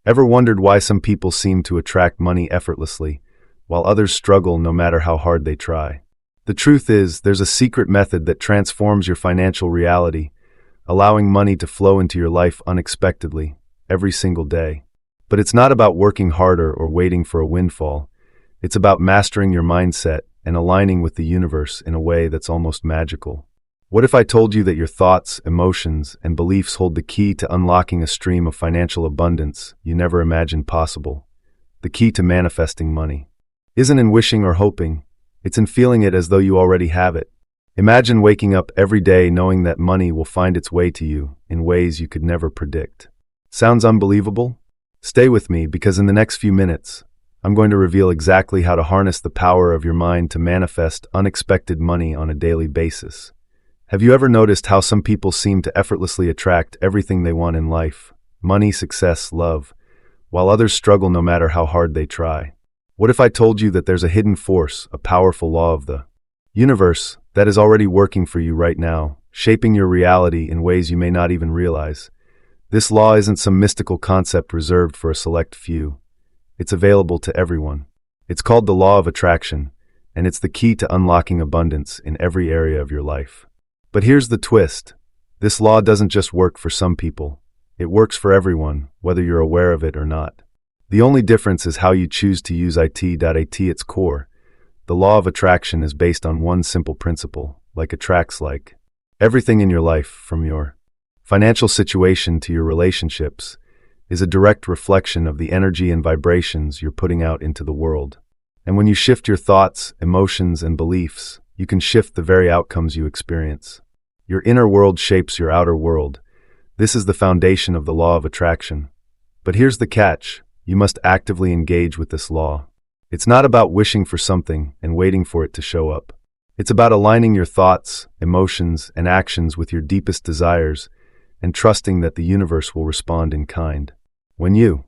Ever wondered why some people seem to attract money effortlessly, while others struggle no matter how hard they try? The truth is, there's a secret method that transforms your financial reality, allowing money to flow into your life unexpectedly, every single day. But it's not about working harder or waiting for a windfall. It's about mastering your mindset and aligning with the universe in a way that's almost magical. What if I told you that your thoughts, emotions, and beliefs hold the key to unlocking a stream of financial abundance you never imagined possible? The key to manifesting money isn't in wishing or hoping, it's in feeling it as though you already have it. Imagine waking up every day knowing that money will find its way to you in ways you could never predict. Sounds unbelievable? Stay with me, because in the next few minutes, I'm going to reveal exactly how to harness the power of your mind to manifest unexpected money on a daily basis. Have you ever noticed how some people seem to effortlessly attract everything they want in life? Money, success, love, while others struggle no matter how hard they try. What if I told you that there's a hidden force, a powerful law of the universe, that is already working for you right now, shaping your reality in ways you may not even realize? This law isn't some mystical concept reserved for a select few. It's available to everyone. It's called the law of attraction, and it's the key to unlocking abundance in every area of your life. But here's the twist. This law doesn't just work for some people. It works for everyone, whether you're aware of it or not. The only difference is how you choose to use it. At its core, the law of attraction is based on one simple principle: like attracts like. Everything in your life, from your financial situation to your relationships, is a direct reflection of the energy and vibrations you're putting out into the world. And when you shift your thoughts, emotions, and beliefs, you can shift the very outcomes you experience. Your inner world shapes your outer world. This is the foundation of the law of attraction. But here's the catch: you must actively engage with this law. It's not about wishing for something and waiting for it to show up. It's about aligning your thoughts, emotions, and actions with your deepest desires and trusting that the universe will respond in kind. When you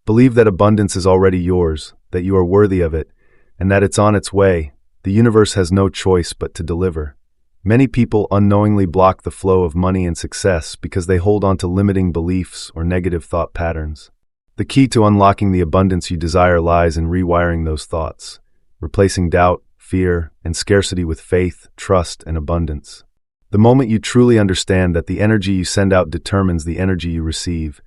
believe that abundance is already yours, that you are worthy of it, and that it's on its way, the universe has no choice but to deliver. Many people unknowingly block the flow of money and success because they hold on to limiting beliefs or negative thought patterns. The key to unlocking the abundance you desire lies in rewiring those thoughts, replacing doubt, fear, and scarcity with faith, trust, and abundance. The moment you truly understand that the energy you send out determines the energy you receive,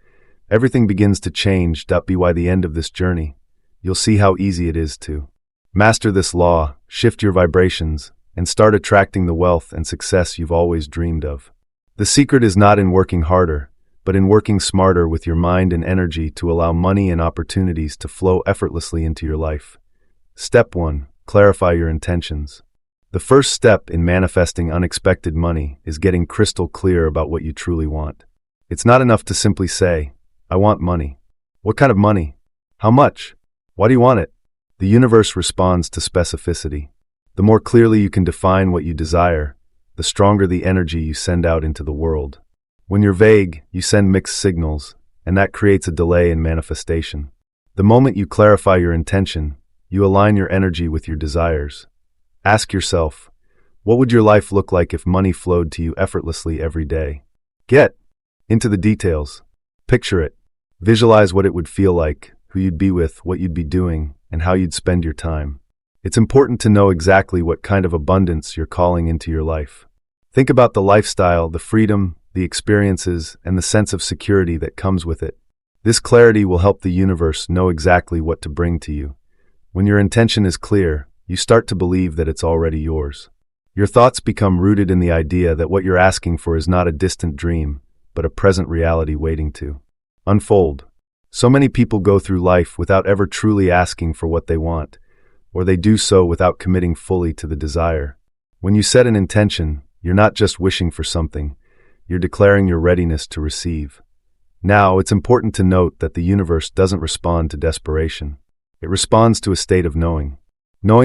everything begins to change. By the end of this journey, you'll see how easy it is to master this law, shift your vibrations, and start attracting the wealth and success you've always dreamed of. The secret is not in working harder, but in working smarter with your mind and energy to allow money and opportunities to flow effortlessly into your life. Step 1. Clarify your intentions. The first step in manifesting unexpected money is getting crystal clear about what you truly want. It's not enough to simply say, "I want money." What kind of money? How much? Why do you want it? The universe responds to specificity. The more clearly you can define what you desire, the stronger the energy you send out into the world. When you're vague, you send mixed signals, and that creates a delay in manifestation. The moment you clarify your intention, you align your energy with your desires. Ask yourself, what would your life look like if money flowed to you effortlessly every day? Get into the details. Picture it. Visualize what it would feel like, who you'd be with, what you'd be doing, and how you'd spend your time. It's important to know exactly what kind of abundance you're calling into your life. Think about the lifestyle, the freedom, the experiences, and the sense of security that comes with it. This clarity will help the universe know exactly what to bring to you. When your intention is clear, you start to believe that it's already yours. Your thoughts become rooted in the idea that what you're asking for is not a distant dream, but a present reality waiting to unfold. So many people go through life without ever truly asking for what they want, or they do so without committing fully to the desire. When you set an intention, you're not just wishing for something, you're declaring your readiness to receive. Now, it's important to note that the universe doesn't respond to desperation. It responds to a state of knowing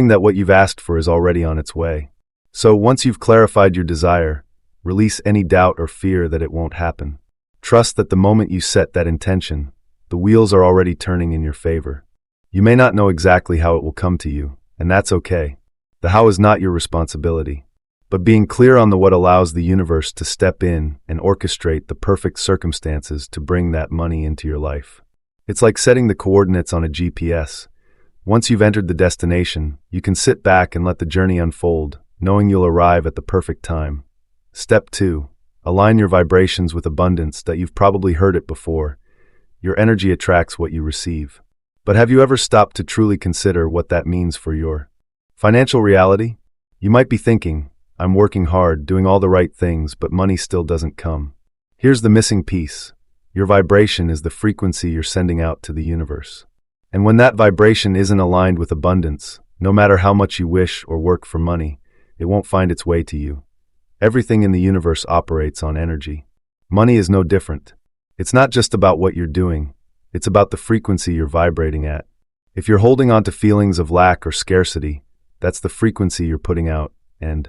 that what you've asked for is already on its way. So once you've clarified your desire, release any doubt or fear that it won't happen. Trust that the moment you set that intention, the wheels are already turning in your favor. You may not know exactly how it will come to you, and that's okay. The how is not your responsibility. But being clear on the what allows the universe to step in and orchestrate the perfect circumstances to bring that money into your life. It's like setting the coordinates on a GPS. Once you've entered the destination, you can sit back and let the journey unfold, knowing you'll arrive at the perfect time. Step 2. Align your vibrations with abundance. That you've probably heard it before. Your energy attracts what you receive. But have you ever stopped to truly consider what that means for your financial reality? You might be thinking, I'm working hard, doing all the right things, but money still doesn't come. Here's the missing piece. Your vibration is the frequency you're sending out to the universe. And when that vibration isn't aligned with abundance, no matter how much you wish or work for money, it won't find its way to you. Everything in the universe operates on energy. Money is no different. It's not just about what you're doing, it's about the frequency you're vibrating at. If you're holding on to feelings of lack or scarcity, that's the frequency you're putting out, and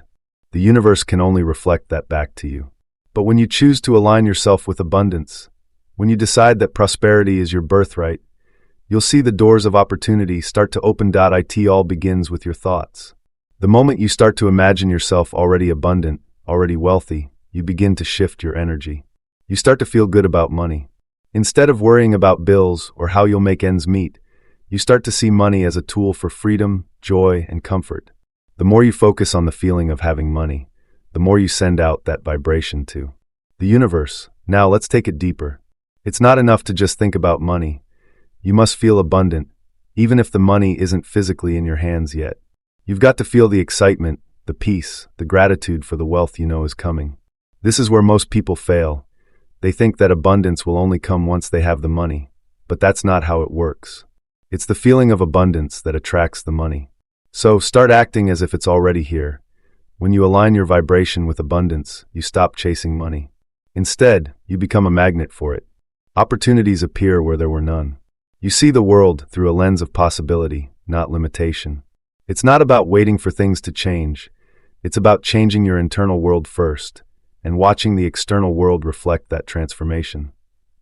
the universe can only reflect that back to you. But when you choose to align yourself with abundance, when you decide that prosperity is your birthright, you'll see the doors of opportunity start to open. It all begins with your thoughts. The moment you start to imagine yourself already abundant, already wealthy, you begin to shift your energy. You start to feel good about money. Instead of worrying about bills or how you'll make ends meet, you start to see money as a tool for freedom, joy, and comfort. The more you focus on the feeling of having money, the more you send out that vibration to the universe. Now let's take it deeper. It's not enough to just think about money. You must feel abundant, even if the money isn't physically in your hands yet. You've got to feel the excitement, the peace, the gratitude for the wealth you know is coming. This is where most people fail. They think that abundance will only come once they have the money, but that's not how it works. It's the feeling of abundance that attracts the money. So start acting as if it's already here. When you align your vibration with abundance, you stop chasing money. Instead, you become a magnet for it. Opportunities appear where there were none. You see the world through a lens of possibility, not limitation. It's not about waiting for things to change. It's about changing your internal world first, and watching the external world reflect that transformation.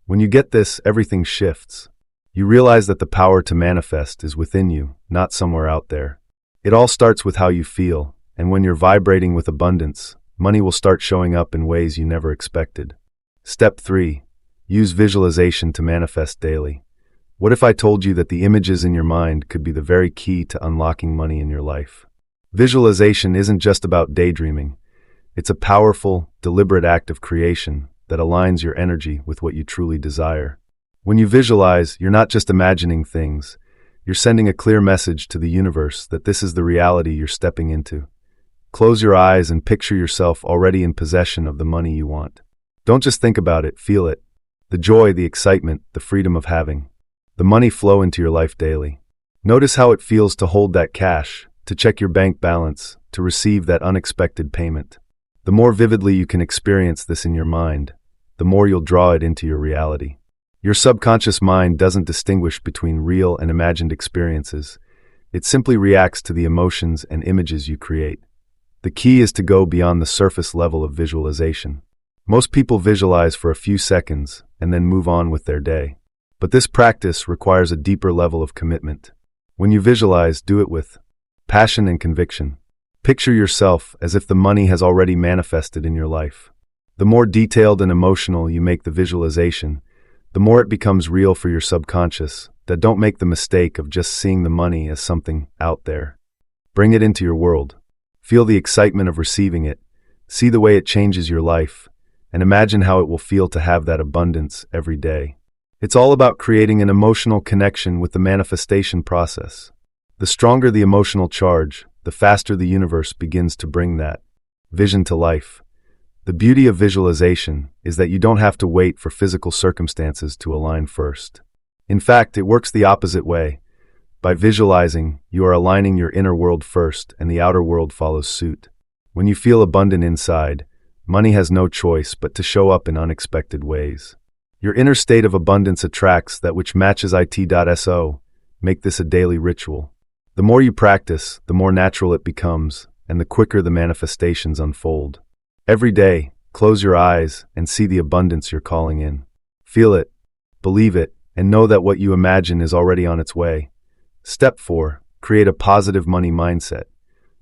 When you get this, everything shifts. You realize that the power to manifest is within you, not somewhere out there. It all starts with how you feel, and when you're vibrating with abundance, money will start showing up in ways you never expected. Step 3. Use visualization to manifest daily. What if I told you that the images in your mind could be the very key to unlocking money in your life? Visualization isn't just about daydreaming. It's a powerful, deliberate act of creation that aligns your energy with what you truly desire. When you visualize, you're not just imagining things. You're sending a clear message to the universe that this is the reality you're stepping into. Close your eyes and picture yourself already in possession of the money you want. Don't just think about it, feel it. The joy, the excitement, the freedom of having the money flow into your life daily. Notice how it feels to hold that cash, to check your bank balance, to receive that unexpected payment. The more vividly you can experience this in your mind, the more you'll draw it into your reality. Your subconscious mind doesn't distinguish between real and imagined experiences. It simply reacts to the emotions and images you create. The key is to go beyond the surface level of visualization. Most people visualize for a few seconds and then move on with their day. But this practice requires a deeper level of commitment. When you visualize, do it with passion and conviction. Picture yourself as if the money has already manifested in your life. The more detailed and emotional you make the visualization, the more it becomes real for your subconscious. That don't make the mistake of just seeing the money as something out there. Bring it into your world. Feel the excitement of receiving it. See the way it changes your life, and imagine how it will feel to have that abundance every day. It's all about creating an emotional connection with the manifestation process. The stronger the emotional charge, the faster the universe begins to bring that vision to life. The beauty of visualization is that you don't have to wait for physical circumstances to align first. In fact, it works the opposite way. By visualizing, you are aligning your inner world first, and the outer world follows suit. When you feel abundant inside, money has no choice but to show up in unexpected ways. Your inner state of abundance attracts that which matches it.so. Make this a daily ritual. The more you practice, the more natural it becomes, and the quicker the manifestations unfold. Every day, close your eyes and see the abundance you're calling in. Feel it, believe it, and know that what you imagine is already on its way. Step 4. Create a positive money mindset.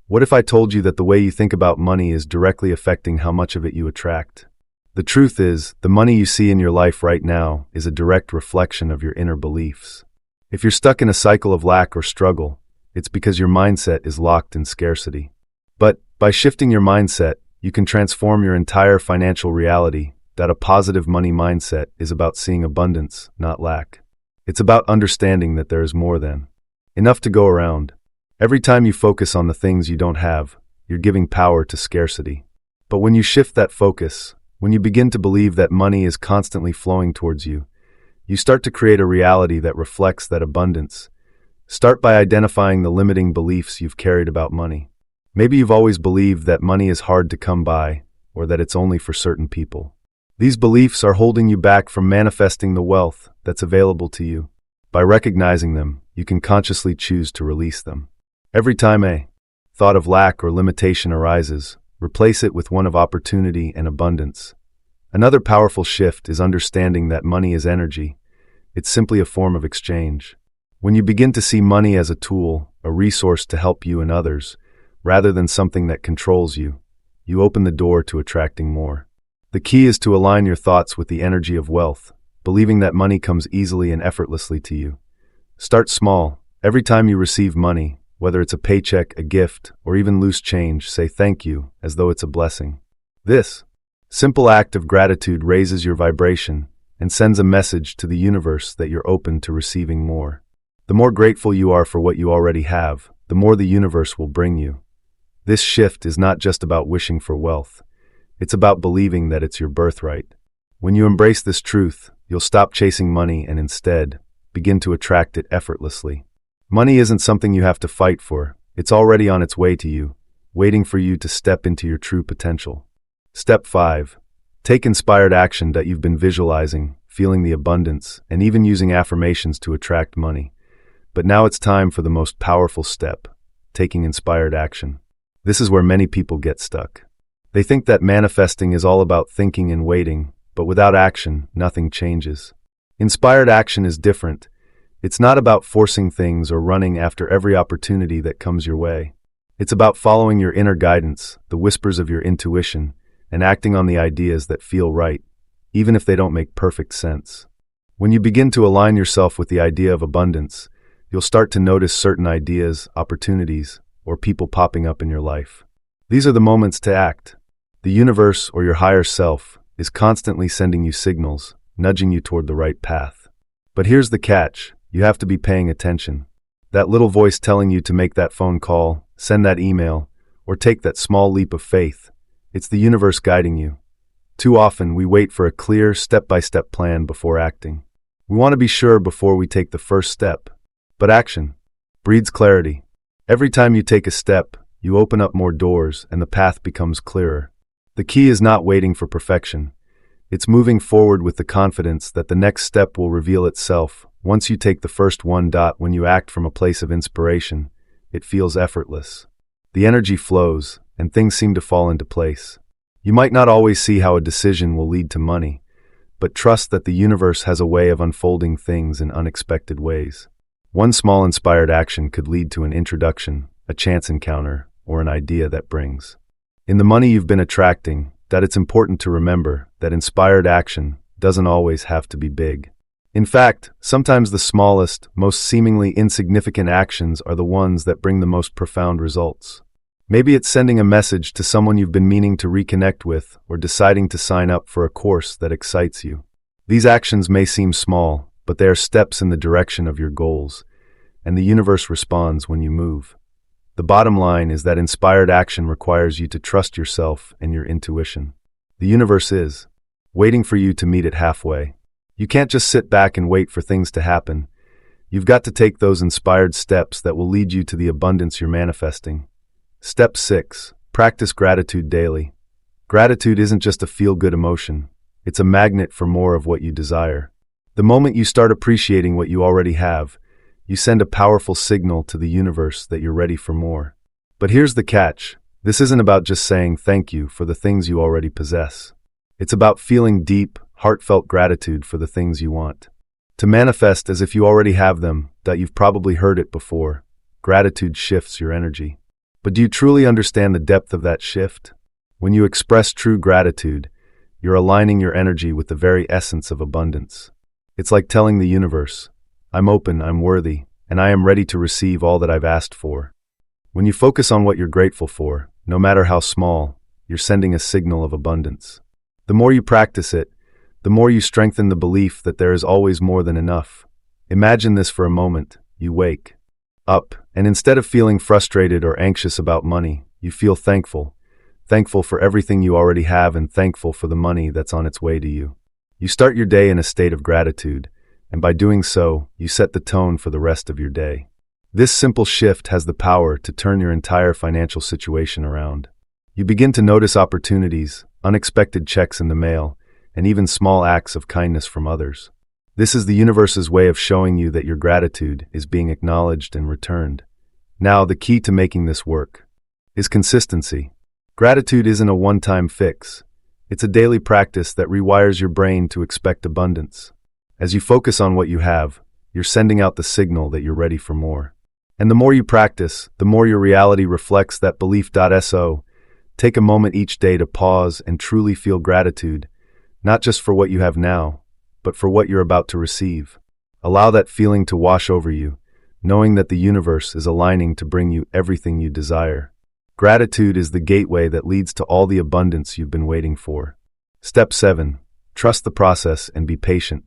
What if I told you that the way you think about money is directly affecting how much of it you attract? The truth is, the money you see in your life right now is a direct reflection of your inner beliefs. If you're stuck in a cycle of lack or struggle, it's because your mindset is locked in scarcity. But by shifting your mindset, you can transform your entire financial reality. That a positive money mindset is about seeing abundance, not lack. It's about understanding that there is more than enough to go around. Every time you focus on the things you don't have, you're giving power to scarcity. But when you shift that focus, when you begin to believe that money is constantly flowing towards you, you start to create a reality that reflects that abundance. Start by identifying the limiting beliefs you've carried about money. Maybe you've always believed that money is hard to come by, or that it's only for certain people. These beliefs are holding you back from manifesting the wealth that's available to you. By recognizing them, you can consciously choose to release them. Every time a thought of lack or limitation arises, replace it with one of opportunity and abundance. Another powerful shift is understanding that money is energy. It's simply a form of exchange. When you begin to see money as a tool, a resource to help you and others, rather than something that controls you, you open the door to attracting more. The key is to align your thoughts with the energy of wealth, believing that money comes easily and effortlessly to you. Start small. Every time you receive money, whether it's a paycheck, a gift, or even loose change, say thank you, as though it's a blessing. This simple act of gratitude raises your vibration and sends a message to the universe that you're open to receiving more. The more grateful you are for what you already have, the more the universe will bring you. This shift is not just about wishing for wealth. It's about believing that it's your birthright. When you embrace this truth, you'll stop chasing money and instead begin to attract it effortlessly. Money isn't something you have to fight for. It's already on its way to you, waiting for you to step into your true potential. Step 5. Take inspired action that you've been visualizing, feeling the abundance, and even using affirmations to attract money. But now it's time for the most powerful step, taking inspired action. This is where many people get stuck. They think that manifesting is all about thinking and waiting, but without action, nothing changes. Inspired action is different. It's not about forcing things or running after every opportunity that comes your way. It's about following your inner guidance, the whispers of your intuition, and acting on the ideas that feel right, even if they don't make perfect sense. When you begin to align yourself with the idea of abundance, you'll start to notice certain ideas, opportunities, or people popping up in your life. These are the moments to act. The universe, or your higher self, is constantly sending you signals, nudging you toward the right path. But here's the catch. You have to be paying attention. That little voice telling you to make that phone call, send that email, or take that small leap of faith. It's the universe guiding you. Too often, we wait for a clear, step-by-step plan before acting. We want to be sure before we take the first step. But action breeds clarity. Every time you take a step, you open up more doors and the path becomes clearer. The key is not waiting for perfection. It's moving forward with the confidence that the next step will reveal itself. Once you take the first one. When you act from a place of inspiration, it feels effortless. The energy flows, and things seem to fall into place. You might not always see how a decision will lead to money, but trust that the universe has a way of unfolding things in unexpected ways. One small inspired action could lead to an introduction, a chance encounter, or an idea that brings in the money you've been attracting. That it's important to remember that inspired action doesn't always have to be big. In fact, sometimes the smallest, most seemingly insignificant actions are the ones that bring the most profound results. Maybe it's sending a message to someone you've been meaning to reconnect with, or deciding to sign up for a course that excites you. These actions may seem small, but they are steps in the direction of your goals, and the universe responds when you move. The bottom line is that inspired action requires you to trust yourself and your intuition. The universe is waiting for you to meet it halfway. You can't just sit back and wait for things to happen. You've got to take those inspired steps that will lead you to the abundance you're manifesting. Step 6. Practice gratitude daily. Gratitude isn't just a feel-good emotion. It's a magnet for more of what you desire. The moment you start appreciating what you already have, you send a powerful signal to the universe that you're ready for more. But here's the catch. This isn't about just saying thank you for the things you already possess. It's about feeling deep, heartfelt gratitude for the things you want. To manifest as if you already have them, that you've probably heard it before. Gratitude shifts your energy. But do you truly understand the depth of that shift? When you express true gratitude, you're aligning your energy with the very essence of abundance. It's like telling the universe, I'm open, I'm worthy, and I am ready to receive all that I've asked for. When you focus on what you're grateful for, no matter how small, you're sending a signal of abundance. The more you practice it, the more you strengthen the belief that there is always more than enough. Imagine this for a moment. You wake up, and instead of feeling frustrated or anxious about money, you feel thankful. Thankful for everything you already have and thankful for the money that's on its way to you. You start your day in a state of gratitude, and by doing so, you set the tone for the rest of your day. This simple shift has the power to turn your entire financial situation around. You begin to notice opportunities, unexpected checks in the mail, and even small acts of kindness from others. This is the universe's way of showing you that your gratitude is being acknowledged and returned. Now, the key to making this work is consistency. Gratitude isn't a one-time fix. It's a daily practice that rewires your brain to expect abundance. As you focus on what you have, you're sending out the signal that you're ready for more. And the more you practice, the more your reality reflects that belief. So, take a moment each day to pause and truly feel gratitude, not just for what you have now, but for what you're about to receive. Allow that feeling to wash over you, knowing that the universe is aligning to bring you everything you desire. Gratitude is the gateway that leads to all the abundance you've been waiting for. Step 7. Trust the process and be patient.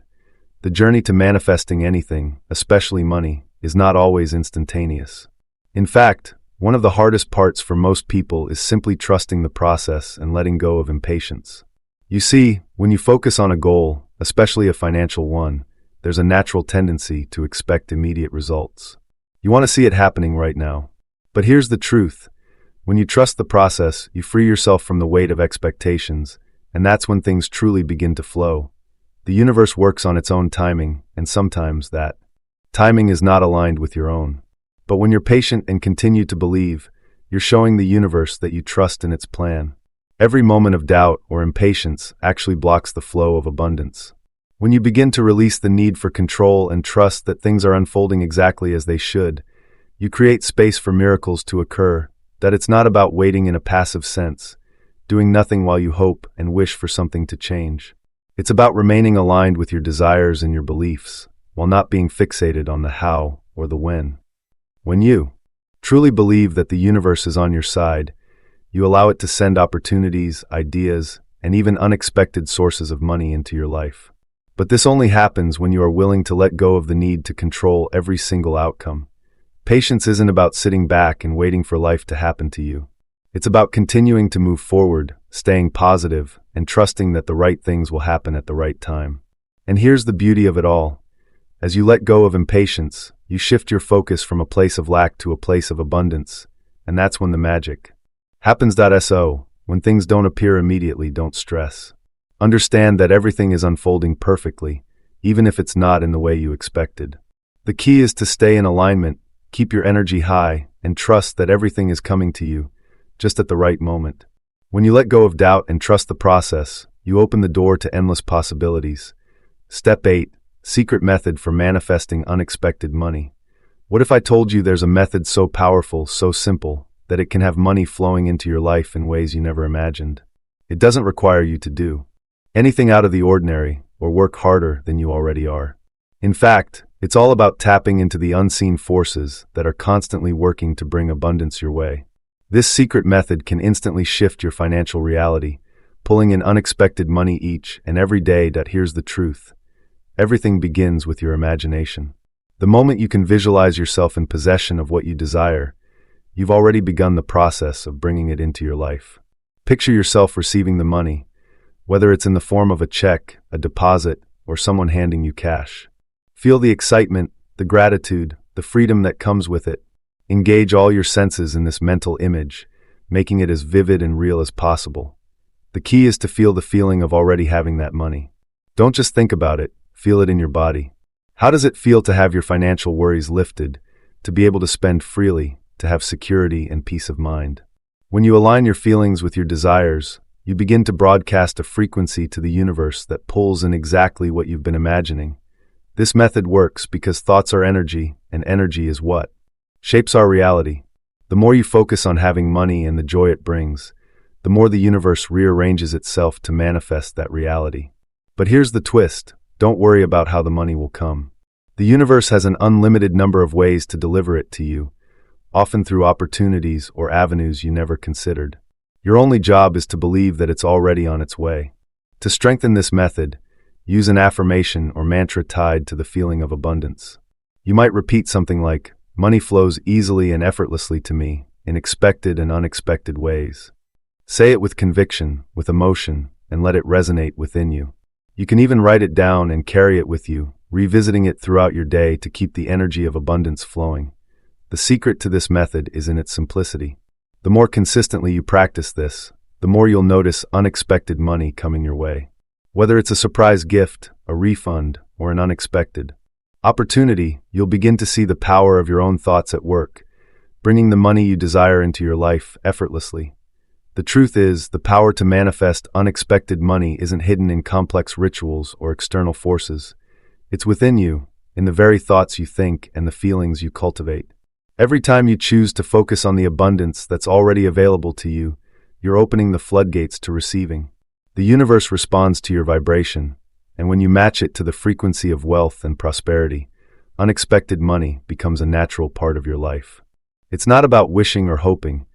The journey to manifesting anything, especially money, is not always instantaneous. In fact, one of the hardest parts for most people is simply trusting the process and letting go of impatience. You see, when you focus on a goal, especially a financial one, there's a natural tendency to expect immediate results. You want to see it happening right now. But here's the truth. When you trust the process, you free yourself from the weight of expectations, and that's when things truly begin to flow. The universe works on its own timing, and sometimes that timing is not aligned with your own. But when you're patient and continue to believe, you're showing the universe that you trust in its plan. Every moment of doubt or impatience actually blocks the flow of abundance. When you begin to release the need for control and trust that things are unfolding exactly as they should, you create space for miracles to occur, that it's not about waiting in a passive sense, doing nothing while you hope and wish for something to change. It's about remaining aligned with your desires and your beliefs, while not being fixated on the how or the when. When you truly believe that the universe is on your side, you allow it to send opportunities, ideas, and even unexpected sources of money into your life. But this only happens when you are willing to let go of the need to control every single outcome. Patience isn't about sitting back and waiting for life to happen to you. It's about continuing to move forward, staying positive, and trusting that the right things will happen at the right time. And here's the beauty of it all. As you let go of impatience, you shift your focus from a place of lack to a place of abundance, and that's when the magic happens. So, when things don't appear immediately, don't stress. Understand that everything is unfolding perfectly, even if it's not in the way you expected. The key is to stay in alignment, keep your energy high, and trust that everything is coming to you, just at the right moment. When you let go of doubt and trust the process, you open the door to endless possibilities. Step 8. Secret method for manifesting unexpected money. What if I told you there's a method so powerful, so simple, that it can have money flowing into your life in ways you never imagined? It doesn't require you to do anything out of the ordinary or work harder than you already are. In fact, it's all about tapping into the unseen forces that are constantly working to bring abundance your way. This secret method can instantly shift your financial reality, pulling in unexpected money each and every day. Here's the truth. Everything begins with your imagination. The moment you can visualize yourself in possession of what you desire, you've already begun the process of bringing it into your life. Picture yourself receiving the money, whether it's in the form of a check, a deposit, or someone handing you cash. Feel the excitement, the gratitude, the freedom that comes with it. Engage all your senses in this mental image, making it as vivid and real as possible. The key is to feel the feeling of already having that money. Don't just think about it, feel it in your body. How does it feel to have your financial worries lifted, to be able to spend freely, to have security and peace of mind? When you align your feelings with your desires, you begin to broadcast a frequency to the universe that pulls in exactly what you've been imagining. This method works because thoughts are energy, and energy is what shapes our reality. The more you focus on having money and the joy it brings, the more the universe rearranges itself to manifest that reality. But here's the twist: don't worry about how the money will come. The universe has an unlimited number of ways to deliver it to you, often through opportunities or avenues you never considered. Your only job is to believe that it's already on its way. To strengthen this method, use an affirmation or mantra tied to the feeling of abundance. You might repeat something like, "Money flows easily and effortlessly to me, in expected and unexpected ways." Say it with conviction, with emotion, and let it resonate within you. You can even write it down and carry it with you, revisiting it throughout your day to keep the energy of abundance flowing. The secret to this method is in its simplicity. The more consistently you practice this, the more you'll notice unexpected money coming your way. Whether it's a surprise gift, a refund, or an unexpected opportunity, you'll begin to see the power of your own thoughts at work, bringing the money you desire into your life effortlessly. The truth is, the power to manifest unexpected money isn't hidden in complex rituals or external forces. It's within you, in the very thoughts you think and the feelings you cultivate. Every time you choose to focus on the abundance that's already available to you, you're opening the floodgates to receiving. The universe responds to your vibration, and when you match it to the frequency of wealth and prosperity, unexpected money becomes a natural part of your life. It's not about wishing or hoping.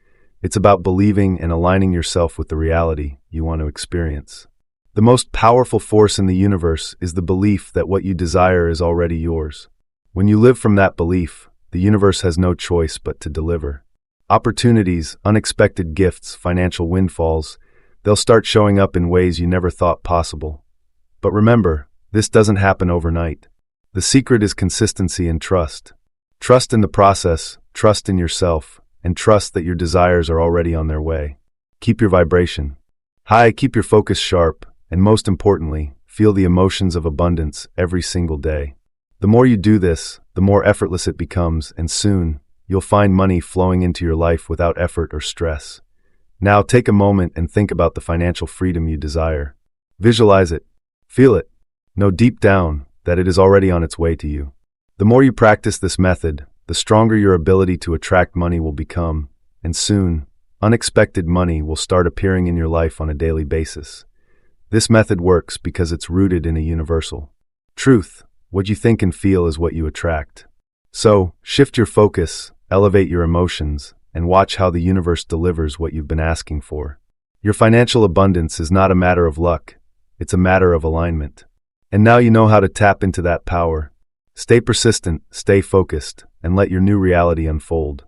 It's about believing and aligning yourself with the reality you want to experience. The most powerful force in the universe is the belief that what you desire is already yours. When you live from that belief, the universe has no choice but to deliver. Opportunities, unexpected gifts, financial windfalls, they'll start showing up in ways you never thought possible. But remember, this doesn't happen overnight. The secret is consistency and trust. Trust in the process, trust in yourself, and trust that your desires are already on their way. Keep your vibration high, keep your focus sharp, and most importantly, feel the emotions of abundance every single day. The more you do this, the more effortless it becomes, and soon, you'll find money flowing into your life without effort or stress. Now take a moment and think about the financial freedom you desire. Visualize it. Feel it. Know deep down that it is already on its way to you. The more you practice this method, the stronger your ability to attract money will become, and soon, unexpected money will start appearing in your life on a daily basis. This method works because it's rooted in a universal truth. What you think and feel is what you attract. So, shift your focus, elevate your emotions, and watch how the universe delivers what you've been asking for. Your financial abundance is not a matter of luck, it's a matter of alignment. And now you know how to tap into that power. Stay persistent, stay focused, and let your new reality unfold.